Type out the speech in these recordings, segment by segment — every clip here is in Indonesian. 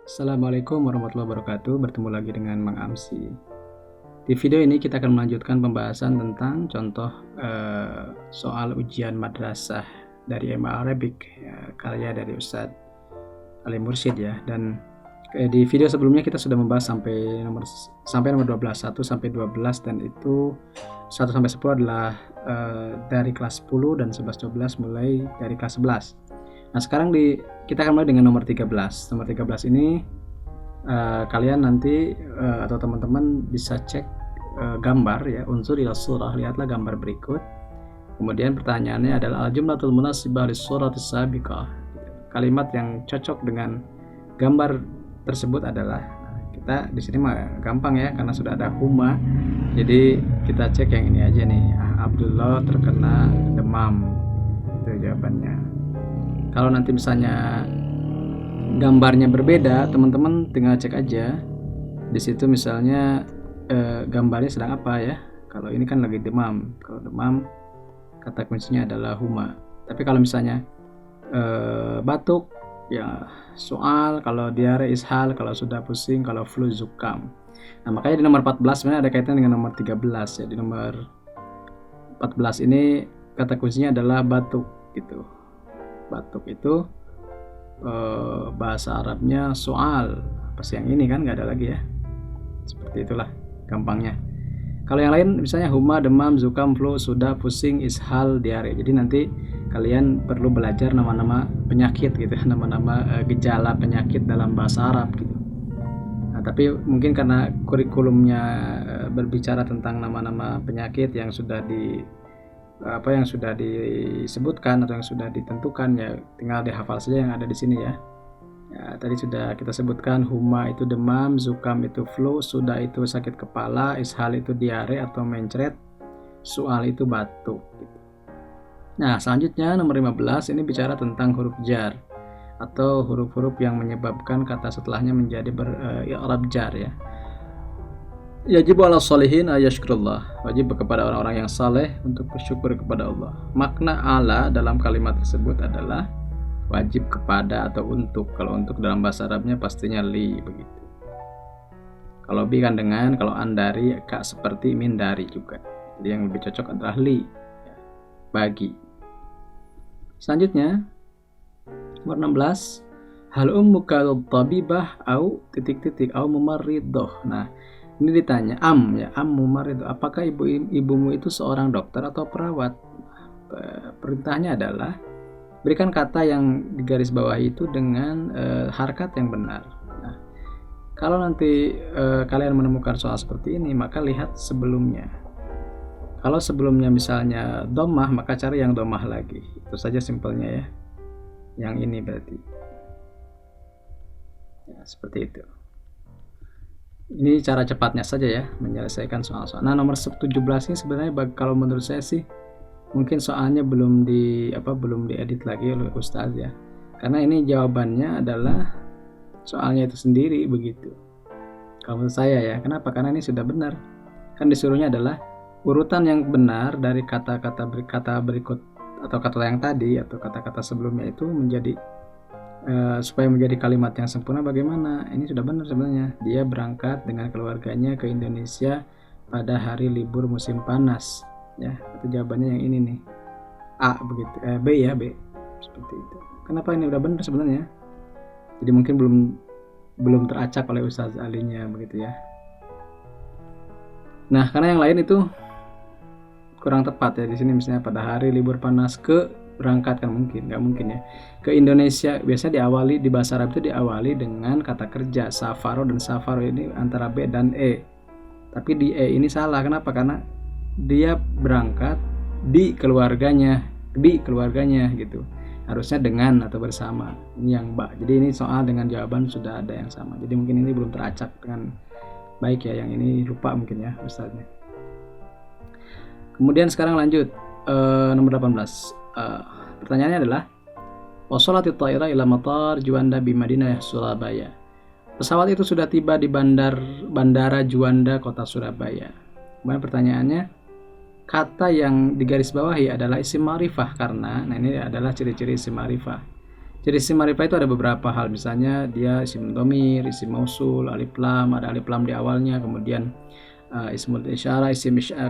Assalamualaikum warahmatullahi wabarakatuh. Bertemu lagi dengan Mang Amsi. Di video ini kita akan melanjutkan pembahasan tentang contoh soal ujian madrasah dari MA Arabic ya, karya dari Ustadz Ali Mursyid ya. Dan di video sebelumnya kita sudah membahas sampai nomor 12, 1 sampai 12, dan itu 1 sampai 10 adalah dari kelas 10 dan 11 12 mulai dari kelas 11. Nah, sekarang kita akan mulai dengan nomor 13. Nomor 13 ini kalian nanti atau teman-teman bisa cek gambar ya, unsur ila surah, lihatlah gambar berikut. Kemudian pertanyaannya adalah al-jumlatul munasibah lis-suratis sabiqah. Kalimat yang cocok dengan gambar tersebut adalah, kita di sini mah gampang ya karena sudah ada huma. Jadi kita cek yang ini aja nih. Abdullah terkena demam. Itu jawabannya. Kalau nanti misalnya gambarnya berbeda, teman-teman tinggal cek aja di situ, misalnya gambarnya sedang apa ya. Kalau ini kan lagi demam, kalau demam kata kuncinya adalah huma. Tapi kalau misalnya batuk ya soal, kalau diare ishal, kalau sudah pusing, kalau flu zukam. Nah, makanya di nomor 14 sebenarnya ada kaitan dengan nomor 13 ya. Di nomor 14 ini kata kuncinya adalah batuk gitu. Batuk itu bahasa Arabnya soal. Pasti yang ini kan nggak ada lagi ya. Seperti itulah gampangnya. Kalau yang lain misalnya huma, demam, zukam, flu, sudah, pusing, ishal, diare. Jadi nanti kalian perlu belajar nama-nama penyakit gitu, nama-nama gejala penyakit dalam bahasa Arab gitu. Nah, tapi mungkin karena kurikulumnya berbicara tentang nama-nama penyakit yang sudah disebutkan atau yang sudah ditentukan, ya tinggal dihafal saja yang ada di sini ya. Ya, tadi sudah kita sebutkan huma itu demam, zukam itu flu, sudah itu sakit kepala, ishal itu diare atau mencret, soal itu batuk gitu. Nah, selanjutnya nomor 15 ini bicara tentang huruf jar atau huruf-huruf yang menyebabkan kata setelahnya menjadi i'rab jar ya. Yajib ala sholihin ayashkurullah, wajib kepada orang-orang yang saleh untuk bersyukur kepada Allah. Makna ala dalam kalimat tersebut adalah wajib kepada atau untuk. Kalau untuk dalam bahasa Arabnya pastinya li begitu. Kalau bi kan dengan, kalau an dari, kak seperti, min dari juga. Jadi yang lebih cocok adalah li, bagi. Selanjutnya nomor 16, hal ummuka tabibah au titik-titik au mumarridoh. Nah, ini ditanya mumarridoh, apakah ibumu itu seorang dokter atau perawat? Perintahnya adalah berikan kata yang digaris bawah itu dengan harkat yang benar. Nah, kalau nanti kalian menemukan soal seperti ini, maka lihat sebelumnya. Kalau sebelumnya misalnya domah, maka cari yang domah lagi. Itu saja simpelnya ya. Yang ini berarti. Ya, seperti itu. Ini cara cepatnya saja ya menyelesaikan soal-soal. Nah, nomor 17 ini sebenarnya kalau menurut saya sih mungkin soalnya belum diedit lagi oleh Ustadz ya. Karena ini jawabannya adalah soalnya itu sendiri begitu. Kalau menurut saya ya, kenapa? Karena ini sudah benar. Kan disuruhnya adalah urutan yang benar dari kata-kata berikut atau kata yang tadi atau kata-kata sebelumnya itu menjadi supaya menjadi kalimat yang sempurna bagaimana? Ini sudah benar sebenarnya. Dia berangkat dengan keluarganya ke Indonesia pada hari libur musim panas. Ya, itu jawabannya yang ini nih. A begitu. B ya, B. Seperti itu. Kenapa ini udah benar sebenarnya? Jadi mungkin belum teracak oleh Ustaz Alinya begitu ya. Nah, karena yang lain itu kurang tepat ya di sini, misalnya pada hari libur panas berangkat kan nggak mungkin ya. Ke Indonesia biasa diawali di bahasa Arab itu diawali dengan kata kerja safaro, dan safaro ini antara B dan E. Tapi di E ini salah. Kenapa? Karena dia berangkat di keluarganya gitu. Harusnya dengan atau bersama. Ini yang Mbak. Jadi ini soal dengan jawaban sudah ada yang sama. Jadi mungkin ini belum teracak dengan baik ya, yang ini lupa mungkin ya Ustaznya. Kemudian sekarang lanjut nomor 18. Pertanyaannya adalah wasolatit ta'ira ila matar Juanda bi Madinah Surabaya. Pesawat itu sudah tiba di bandara Juanda kota Surabaya. Kemudian pertanyaannya, kata yang digarisbawahi adalah isim ma'rifah karena, nah ini adalah ciri-ciri isim ma'rifah. Jadi isim ma'rifah itu ada beberapa hal, misalnya dia isim dhamir, isim mausul, alif lam, ada alif lam di awalnya, kemudian ismul isyarah,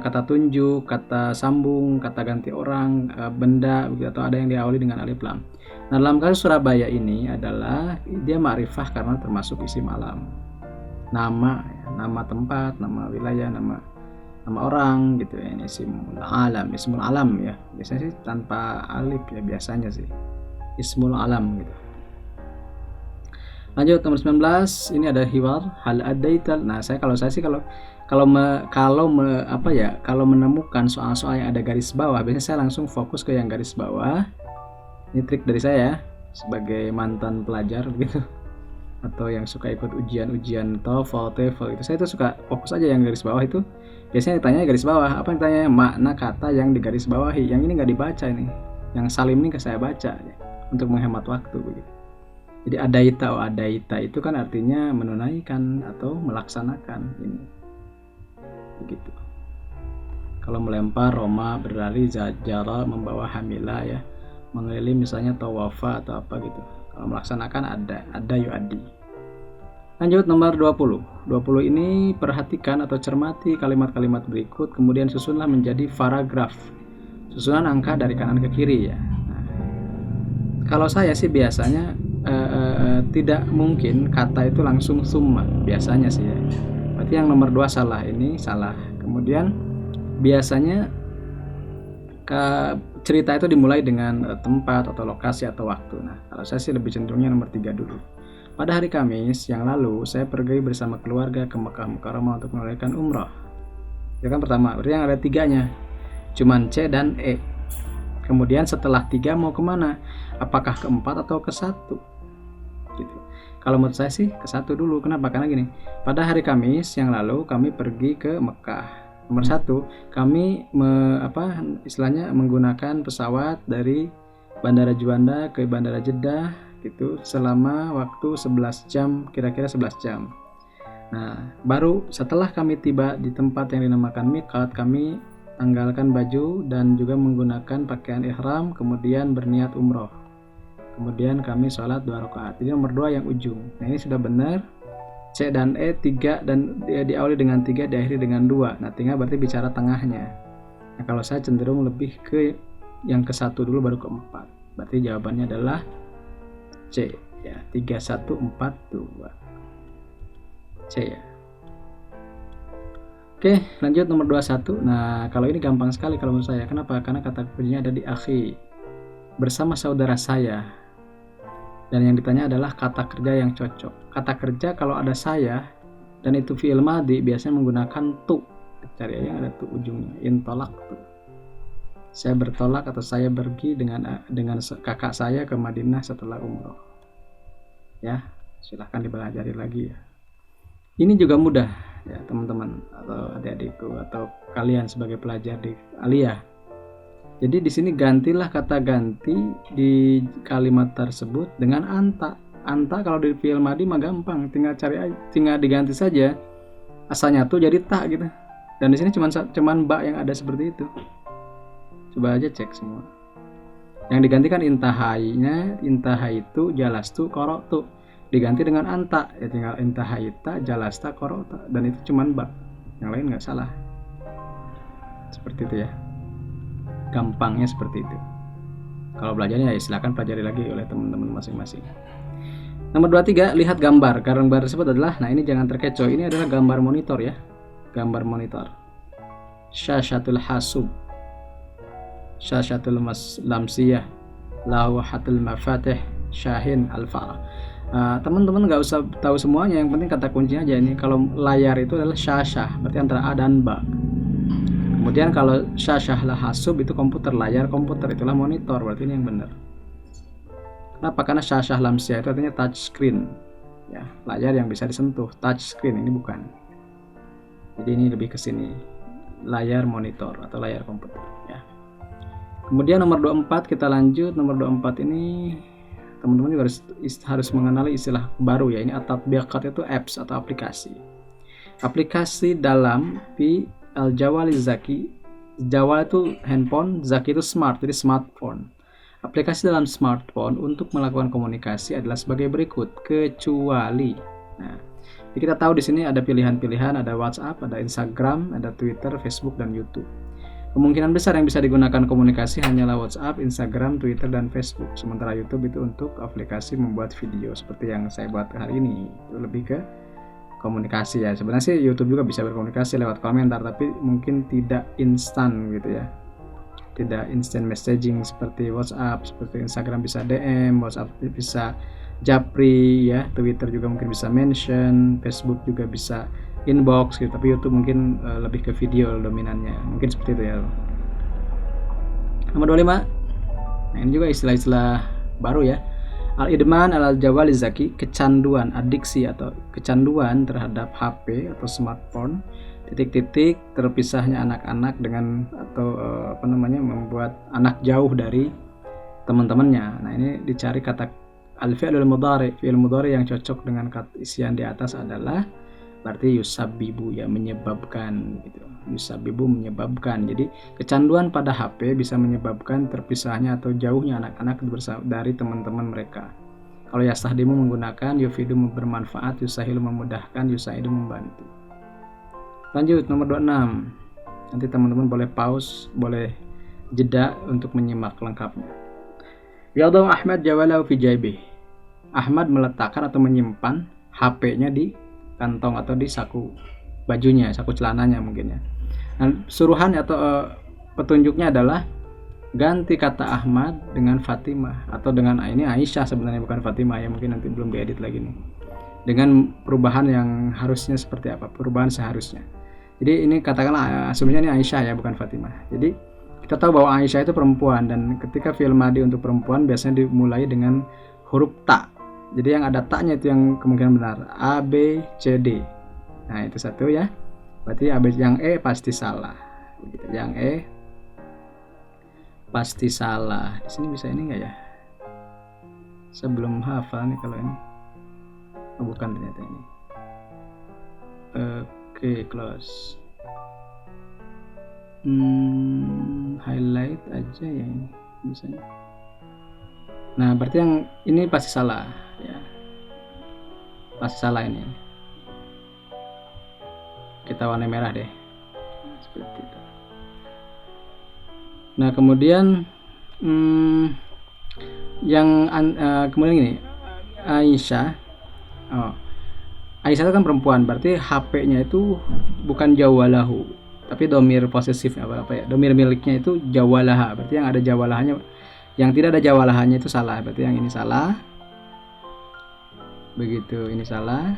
kata tunjuk, kata sambung, kata ganti orang, benda begitu, atau ada yang diawali dengan alif lam. Nah, dalam kasus Surabaya ini adalah dia ma'rifah karena termasuk isim alam. Nama, nama tempat, nama wilayah, nama orang gitu ya. Ini ismul alam ya. Biasanya sih tanpa alif ya, biasanya sih. Ismul alam gitu. Lanjut nomor 19, ini ada hiwar hal adaital. Nah, kalau saya sih kalau menemukan soal-soal yang ada garis bawah, biasanya saya langsung fokus ke yang garis bawah. Ini trik dari saya sebagai mantan pelajar begitu, atau yang suka ikut ujian TOEFL itu, saya tuh suka fokus aja yang garis bawah itu. Biasanya ditanya garis bawah, apa yang ditanya? Makna kata yang digaris bawahi. Yang ini nggak dibaca ini, yang salim ini saya baca ya, untuk menghemat waktu begitu. Jadi adaita itu kan artinya menunaikan atau melaksanakan ini. Begitu. Kalau melempar, roma, berlari, zajara, membawa hamila ya, mengeliling misalnya tawafa atau apa gitu. Kalau melaksanakan ada yu'addi. Lanjut nomor 20. 20 ini perhatikan atau cermati kalimat-kalimat berikut, kemudian susunlah menjadi paragraf. Susunan angka dari kanan ke kiri ya. Nah, kalau saya sih biasanya tidak mungkin kata itu langsung summa, biasanya sih ya. Berarti yang nomor 2 salah, ini salah. Kemudian biasanya cerita itu dimulai dengan tempat atau lokasi atau waktu. Nah, kalau saya sih lebih cenderungnya nomor 3 dulu. Pada hari Kamis yang lalu saya pergi bersama keluarga ke Mekah Mukarramah untuk menunaikan umrah. Itu kan pertama, berarti yang ada 3-nya cuman C dan E. Kemudian setelah 3 mau kemana? Apakah ke 4 atau ke 1? Gitu. Kalau menurut saya sih ke 1 dulu. Kenapa? Karena gini, pada hari Kamis yang lalu kami pergi ke Mekah. Nomor 1, kami istilahnya menggunakan pesawat dari Bandara Juanda ke Bandara Jeddah gitu selama waktu 11 jam, kira-kira 11 jam. Nah, baru setelah kami tiba di tempat yang dinamakan miqat, kami tanggalkan baju dan juga menggunakan pakaian ihram, kemudian berniat umroh. Kemudian kami sholat 2 rakaat. Jadi nomor 2 yang ujung. Nah, ini sudah benar. C dan E 3 dan diawali dengan 3, diakhiri dengan 2. Nah, tinggal berarti bicara tengahnya. Nah, kalau saya cenderung lebih ke yang ke 1 dulu baru ke 4. Berarti jawabannya adalah C ya, 3 1 4 2. C ya. Oke, lanjut nomor 21. Nah, kalau ini gampang sekali kalau menurut saya. Kenapa? Karena kata kuncinya ada di akhi. Bersama saudara saya. Dan yang ditanya adalah kata kerja yang cocok. Kata kerja kalau ada saya dan itu fi'il madhi biasanya menggunakan tu. Cari aja yang ada tu ujungnya. Intolak tu. Saya bertolak atau saya pergi dengan kakak saya ke Madinah setelah umroh. Ya, silahkan dipelajari lagi ya. Ini juga mudah ya teman-teman atau adik-adikku atau kalian sebagai pelajar di aliyah. Jadi di sini gantilah kata ganti di kalimat tersebut dengan anta. Anta kalau di fi'il madhi mah gampang, tinggal diganti saja asalnya tuh jadi ta gitu. Dan di sini cuman ba yang ada seperti itu. Coba aja cek semua. Yang digantikan intahaitu, jalastu, qara'tu. Diganti dengan anta, ya tinggal intahaita, jalasta, qara'ta, dan itu cuman ba. Yang lain nggak salah. Seperti itu ya. Gampangnya seperti itu. Kalau belajarnya ya silakan pelajari lagi oleh teman-teman masing-masing. Nomor 23, lihat gambar. Gambar tersebut adalah, nah ini jangan terkecoh, ini adalah gambar monitor ya. Gambar monitor. Syashatul hasub. Syashatul lamsiyah. Lawhatul mafatih. Syahin al-farah. Teman-teman nggak usah tahu semuanya, yang penting kata kuncinya aja ini. Kalau layar itu adalah syashah, berarti antara A dan B. Kemudian kalau syashah lah hasub itu komputer, layar komputer, itulah monitor, berarti ini yang benar. Kenapa? Karena syashah lamsiyah itu artinya touch screen ya, layar yang bisa disentuh, touch screen, ini bukan. Jadi ini lebih ke sini, layar monitor atau layar komputer ya. Kemudian nomor 24 kita lanjut. Nomor 24 ini teman-teman juga harus mengenali istilah baru ya. Ini at-tatbiqat itu apps atau aplikasi. Aplikasi dalam al-jawal zaki. Jawal itu handphone, zaki itu smart, jadi smartphone. Aplikasi dalam smartphone untuk melakukan komunikasi adalah sebagai berikut, kecuali. Nah, jadi kita tahu di sini ada pilihan-pilihan, ada WhatsApp, ada Instagram, ada Twitter, Facebook, dan YouTube. Kemungkinan besar yang bisa digunakan komunikasi hanyalah WhatsApp, Instagram, Twitter, dan Facebook. Sementara YouTube itu untuk aplikasi membuat video seperti yang saya buat hari ini. Itu lebih ke komunikasi ya. Sebenarnya sih YouTube juga bisa berkomunikasi lewat komentar, tapi mungkin tidak instan gitu ya. Tidak instant messaging seperti WhatsApp, seperti Instagram bisa DM, WhatsApp bisa japri ya, Twitter juga mungkin bisa mention, Facebook juga bisa inbox gitu, tapi YouTube mungkin lebih ke video dominannya, mungkin seperti itu ya. Nomor 25, nah ini juga istilah-istilah baru ya, al-idman al-jawal zaki, kecanduan, adiksi atau kecanduan terhadap HP atau smartphone, titik-titik terpisahnya anak-anak dengan atau membuat anak jauh dari teman-temannya. Nah, ini dicari kata al-fi'lul mudhari. Fi'il mudhari yang cocok dengan kata isian di atas adalah berarti yusabbibu ya, menyebabkan gitu. Yusabbibu menyebabkan. Jadi kecanduan pada HP bisa menyebabkan terpisahnya atau jauhnya anak-anak dari teman-teman mereka. Kalau yastahdimu menggunakan, yufidu bermanfaat, yusahilu memudahkan, yusaidu membantu. Lanjut nomor 26. Nanti teman-teman boleh pause, boleh jeda untuk menyimak lengkapnya. Yadau Ahmad jawalahu fi jaibih. Ahmad meletakkan atau menyimpan HP-nya di kantong atau di saku bajunya, saku celananya mungkin ya. Nah, suruhan atau petunjuknya adalah ganti kata Ahmad dengan Fatimah atau dengan ini Aisyah, sebenarnya bukan Fatimah ya, mungkin nanti belum diedit lagi nih. Dengan perubahan yang harusnya seperti apa? Perubahan seharusnya. Jadi ini katakanlah sebenarnya ini Aisyah ya, bukan Fatimah. Jadi kita tahu bahwa Aisyah itu perempuan, dan ketika fi'il madhi untuk perempuan biasanya dimulai dengan huruf ta. Jadi yang ada ta-nya itu yang kemungkinan benar. A, B, C, D. Nah, itu satu ya. Berarti yang E pasti salah. Yang E pasti salah. Di sini bisa ini enggak ya? Sebelum hafal nih kalau ini. Oh, bukan ternyata ini. Oke, close. Highlight aja ya ini misalnya. Nah, berarti yang ini pasti salah ya. Pasti salah ini. Kita warna merah deh. Seperti itu. Nah, kemudian kemudian gini, Aisyah. Aisyah itu kan perempuan, berarti HP-nya itu bukan jawalahu, tapi domir posesif apa ya, domir miliknya itu jawalaha. Berarti yang ada jawalahanya, yang tidak ada jawalahannya itu salah. Berarti yang ini salah. Begitu, ini salah.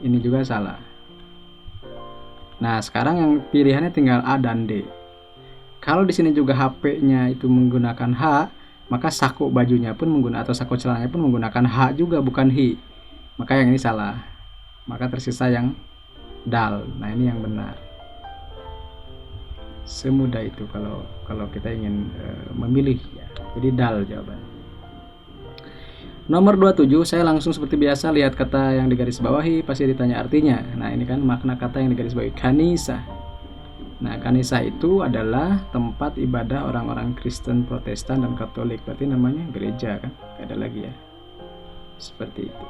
Ini juga salah. Nah, sekarang yang pilihannya tinggal A dan D. Kalau di sini juga HP-nya itu menggunakan H, maka saku bajunya pun menggunakan, atau saku celananya pun menggunakan H juga, bukan hi. Maka yang ini salah. Maka tersisa yang dal. Nah, ini yang benar. Semudah itu kalau kita ingin memilih ya. Jadi dal jawabannya. Nomor 27, saya langsung seperti biasa lihat kata yang digarisbawahi, pasti ditanya artinya. Nah, ini kan makna kata yang digarisbawahi, kanisa. Nah, kanisa itu adalah tempat ibadah orang-orang Kristen, Protestan, dan Katolik. Berarti namanya gereja kan? Gak ada lagi ya. Seperti itu.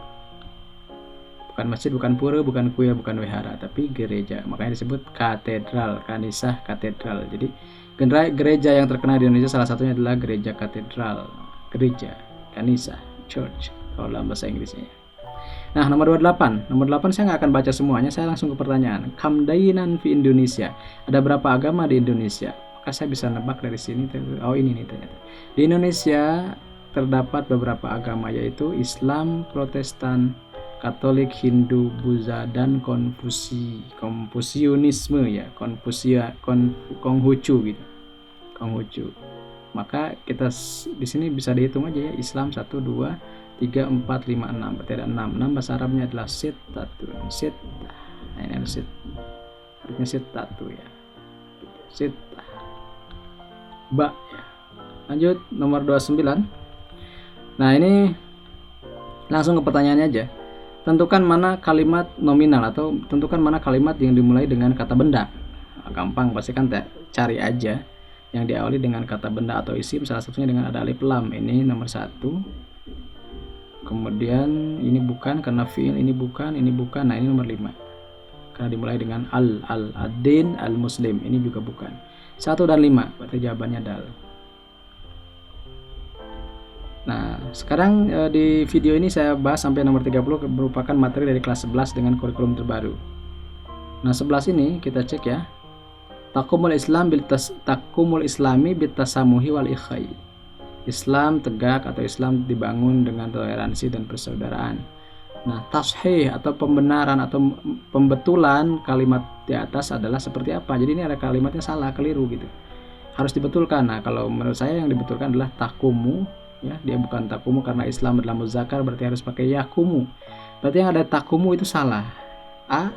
Bukan masjid, bukan pura, bukan kuil, bukan wihara, tapi gereja. Makanya disebut katedral, kanisah katedral. Jadi gereja yang terkenal di Indonesia salah satunya adalah gereja katedral, gereja, kanisah, church kalau dalam bahasa Inggrisnya. Nah, nomor 28. Nomor 8 saya nggak akan baca semuanya, saya langsung ke pertanyaan. Kam dainan fi Indonesia. Ada berapa agama di Indonesia? Maka saya bisa nebak dari sini. Oh, ini nih ternyata. Di Indonesia terdapat beberapa agama, yaitu Islam, Protestan, Katolik, Hindu, Buddha, dan Konfusianisme ya, Konghucu gitu. Konghucu. Maka kita di sini bisa dihitung aja ya, Islam 1 2 3 4 5 6. Berarti ada 6. 6 bahasa Arabnya adalah sittatun. Sittah. Nah, ini ada sit. Artinya sittatu ya. Sittah. Ba ya. Lanjut nomor 29. Nah, ini langsung ke pertanyaannya aja. Tentukan mana kalimat nominal atau tentukan mana kalimat yang dimulai dengan kata benda. Nah, gampang, pasti kan cari aja. yang diawali dengan kata benda atau isim, salah satunya dengan ada alif lam. Ini nomor 1. Kemudian ini bukan karena fiil, ini bukan. Nah, ini nomor 5. Karena dimulai dengan ad-din, al-muslim. Ini juga bukan. 1 dan 5, berarti jawabannya dal. Nah, sekarang di video ini saya bahas sampai nomor 30, merupakan materi dari kelas 11 dengan kurikulum terbaru. Nah, 11 ini kita cek ya. Takumul islami bitasamuhi wal ikhai. Islam tegak atau Islam dibangun dengan toleransi dan persaudaraan. Nah, tashih atau pembenaran atau pembetulan kalimat di atas adalah seperti apa? Jadi ini ada kalimatnya salah, keliru gitu. Harus dibetulkan. Nah, kalau menurut saya yang dibetulkan adalah takumu, ya. Dia bukan takumu karena Islam adalah muzakkar, berarti harus pakai yakumu. Berarti yang ada takumu itu salah. A,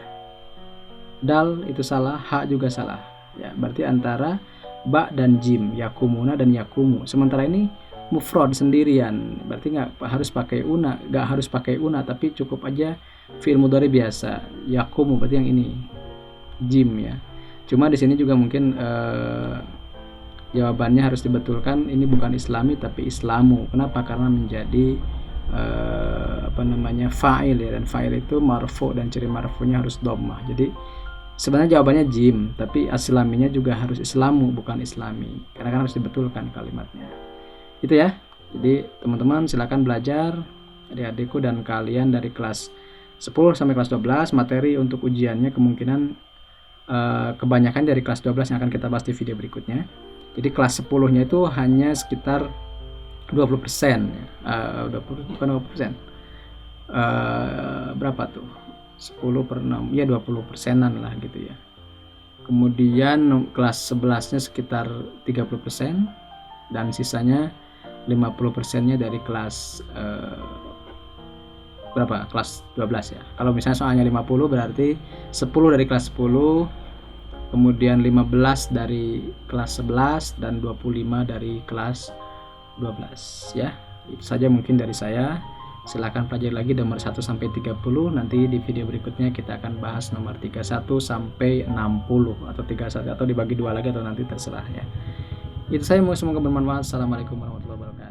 dal itu salah, ha juga salah. Ya, berarti antara ba dan jim, yakumuna dan yakumu. Sementara ini mufrad sendirian, berarti nggak harus pakai una, tapi cukup aja fi'il mudhari biasa. Yakumu berarti yang ini jim ya. Cuma di sini juga mungkin jawabannya harus dibetulkan, ini bukan islami tapi islamu. Kenapa? Karena menjadi fa'il ya, dan fa'il itu marfu dan ciri marfunya harus dhammah. Jadi sebenarnya jawabannya jim, tapi aslaminya juga harus islamu, bukan islami. Karena kan harus dibetulkan kalimatnya. Itu ya. Jadi teman-teman silakan belajar, adik-adikku dan kalian dari kelas 10 sampai kelas 12. Materi untuk ujiannya kemungkinan kebanyakan dari kelas 12 yang akan kita bahas di video berikutnya. Jadi kelas 10-nya itu hanya sekitar 20%. 20%. Berapa tuh? 10/6, ya 20%-an lah gitu ya. Kemudian kelas 11-nya sekitar 30%, dan sisanya 50%-nya dari kelas kelas 12 ya. Kalau misalnya soalnya 50, berarti 10 dari kelas 10, kemudian 15 dari kelas 11, dan 25 dari kelas 12 ya. Itu saja mungkin dari saya. Silahkan pelajari lagi nomor 1 sampai 30. Nanti di video berikutnya kita akan bahas nomor 31 sampai 60 atau 31, atau dibagi 2 lagi, atau nanti terserah ya. Itu saya, semoga bermanfaat. Assalamualaikum warahmatullahi wabarakatuh.